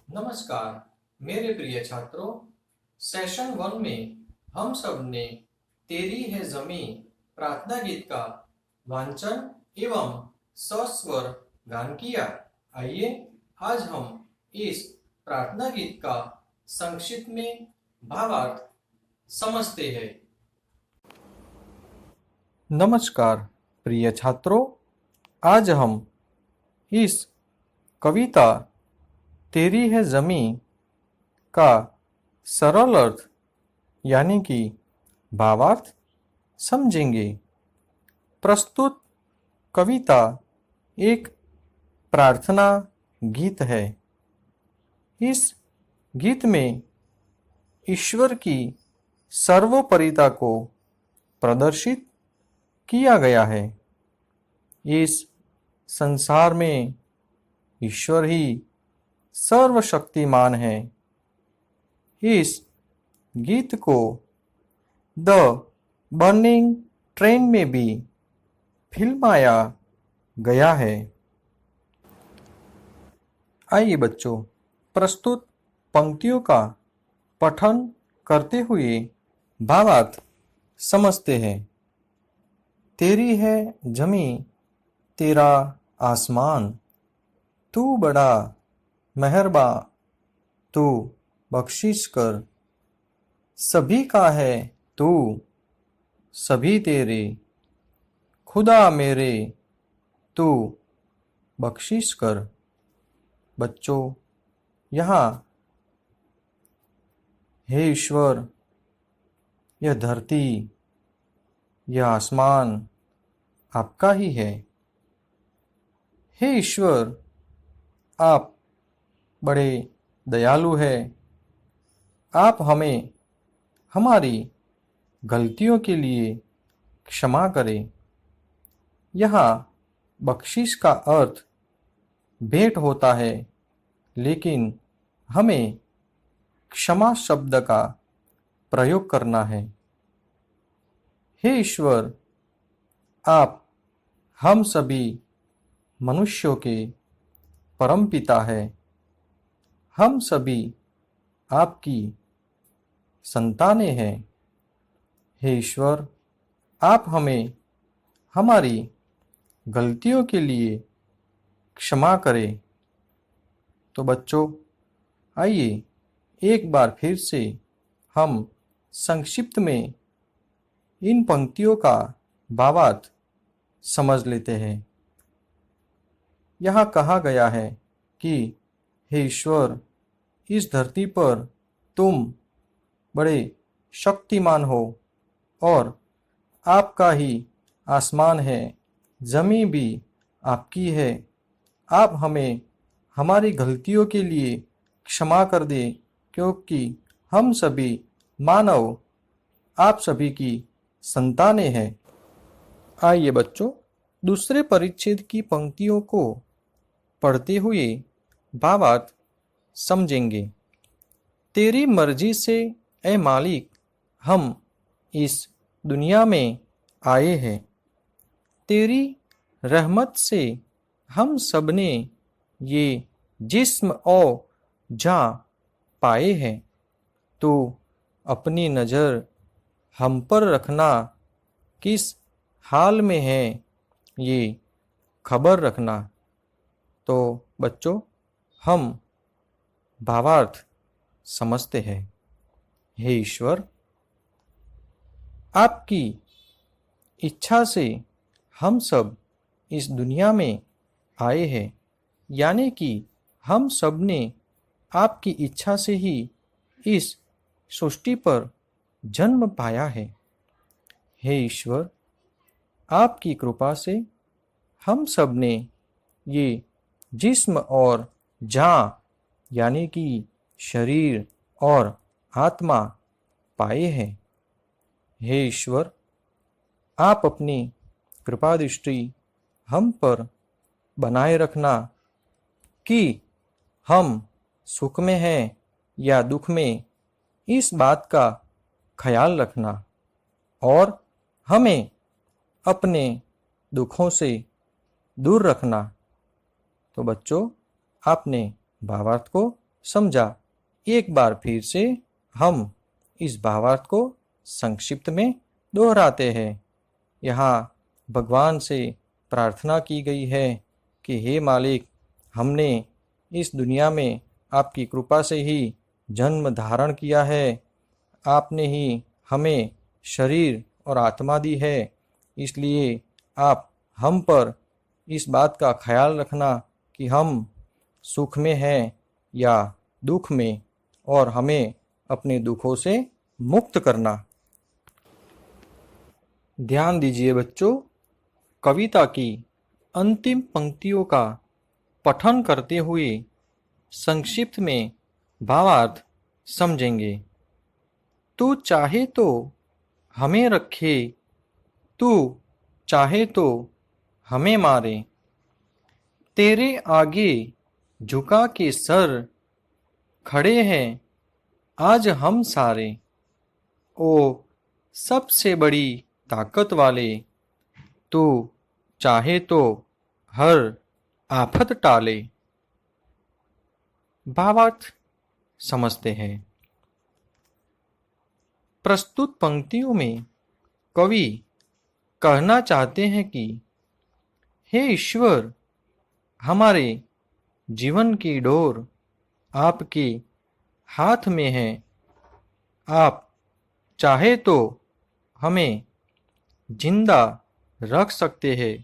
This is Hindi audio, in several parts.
नमस्कार मेरे प्रिय छात्रों। सेशन 1 में हम सब ने तेरी है जमी प्रार्थना गीत का वांचन एवं सस्वर गान किया। आइए आज हम इस प्रार्थना गीत का संक्षिप्त में भावार्थ समझते हैं। नमस्कार प्रिय छात्रों, आज हम इस कविता तेरी है जमी का सरल अर्थ यानी कि भावार्थ समझेंगे। प्रस्तुत कविता एक प्रार्थना गीत है। इस गीत में ईश्वर की सर्वोपरिता को प्रदर्शित किया गया है। इस संसार में ईश्वर ही सर्वशक्तिमान है। इस गीत को द बर्निंग ट्रेन में भी फिल्माया गया है। आइए बच्चों, प्रस्तुत पंक्तियों का पठन करते हुए भावार्थ समझते हैं। तेरी है जमी तेरा आसमान, तू बड़ा मेहरबा तू बख्शिश कर। सभी का है तू सभी तेरे, खुदा मेरे तू बख्शिश कर। बच्चों, यहाँ हे ईश्वर, यह धरती यह आसमान आपका ही है। हे ईश्वर, आप बड़े दयालु हैं। आप हमें हमारी गलतियों के लिए क्षमा करें। यहाँ बख्शिश का अर्थ भेंट होता है, लेकिन हमें क्षमा शब्द का प्रयोग करना है। हे ईश्वर, आप हम सभी मनुष्यों के परमपिता है। हम सभी आपकी संतानें हैं। हे ईश्वर, आप हमें हमारी गलतियों के लिए क्षमा करें। तो बच्चों, आइए एक बार फिर से हम संक्षिप्त में इन पंक्तियों का भावार्थ समझ लेते हैं। यहाँ कहा गया है कि हे ईश्वर, इस धरती पर तुम बड़े शक्तिमान हो और आपका ही आसमान है, जमी भी आपकी है। आप हमें हमारी गलतियों के लिए क्षमा कर दें, क्योंकि हम सभी मानव आप सभी की संतानें हैं। आइए बच्चों, दूसरे परिच्छेद की पंक्तियों को पढ़ते हुए भावार्थ समझेंगे। तेरी मर्जी से ए मालिक हम इस दुनिया में आए हैं। तेरी रहमत से हम सबने ये जिस्म और जान पाए हैं। तो अपनी नज़र हम पर रखना, किस हाल में है ये खबर रखना। तो बच्चों, हम भावार्थ समझते हैं। हे ईश्वर, आपकी इच्छा से हम सब इस दुनिया में आए हैं, यानी कि हम सब ने आपकी इच्छा से ही इस सृष्टि पर जन्म पाया है। हे ईश्वर, आपकी कृपा से हम सब ने ये जिस्म और जान यानी कि शरीर और आत्मा पाए हैं। हे ईश्वर, आप अपनी कृपा दृष्टि हम पर बनाए रखना कि हम सुख में हैं या दुख में, इस बात का ख्याल रखना और हमें अपने दुखों से दूर रखना। तो बच्चों, आपने भावार्थ को समझा। एक बार फिर से हम इस भावार्थ को संक्षिप्त में दोहराते हैं। यहाँ भगवान से प्रार्थना की गई है कि हे मालिक, हमने इस दुनिया में आपकी कृपा से ही जन्म धारण किया है। आपने ही हमें शरीर और आत्मा दी है, इसलिए आप हम पर इस बात का ख्याल रखना कि हम सुख में हैं या दुख में, और हमें अपने दुखों से मुक्त करना। ध्यान दीजिए बच्चों, कविता की अंतिम पंक्तियों का पठन करते हुए संक्षिप्त में भावार्थ समझेंगे। तू चाहे तो हमें रखे, तू चाहे तो हमें मारे, तेरे आगे झुका के सर खड़े हैं आज हम सारे। ओ सबसे बड़ी ताकत वाले, तू चाहे तो हर आफत टाले। भावार्थ समझते हैं। प्रस्तुत पंक्तियों में कवि कहना चाहते हैं कि हे ईश्वर, हमारे जीवन की डोर आपके हाथ में है। आप चाहे तो हमें जिंदा रख सकते हैं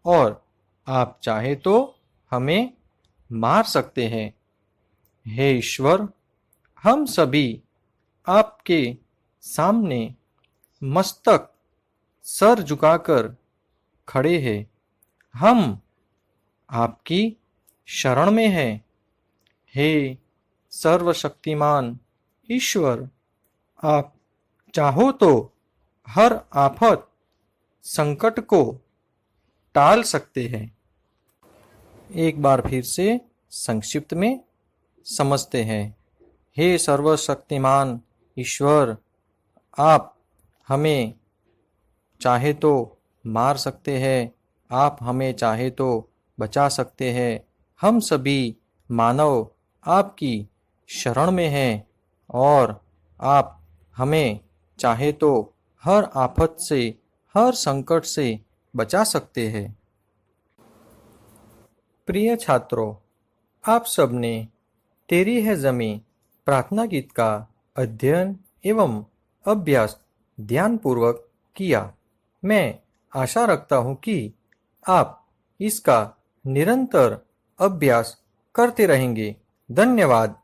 और आप चाहे तो हमें मार सकते हैं। हे ईश्वर, हम सभी आपके सामने मस्तक सर झुकाकर खड़े हैं। हम आपकी शरण में हैं। हे सर्वशक्तिमान ईश्वर, आप चाहो तो हर आफत संकट को टाल सकते हैं। एक बार फिर से संक्षिप्त में समझते हैं। हे सर्वशक्तिमान ईश्वर, आप हमें चाहे तो मार सकते हैं, आप हमें चाहे तो बचा सकते हैं। हम सभी मानव आपकी शरण में हैं और आप हमें चाहे तो हर आफत से, हर संकट से बचा सकते हैं। प्रिय छात्रों, आप सबने तेरी है ज़मीं प्रार्थना गीत का अध्ययन एवं अभ्यास ध्यानपूर्वक किया। मैं आशा रखता हूँ कि आप इसका निरंतर अभ्यास करते रहेंगे। धन्यवाद।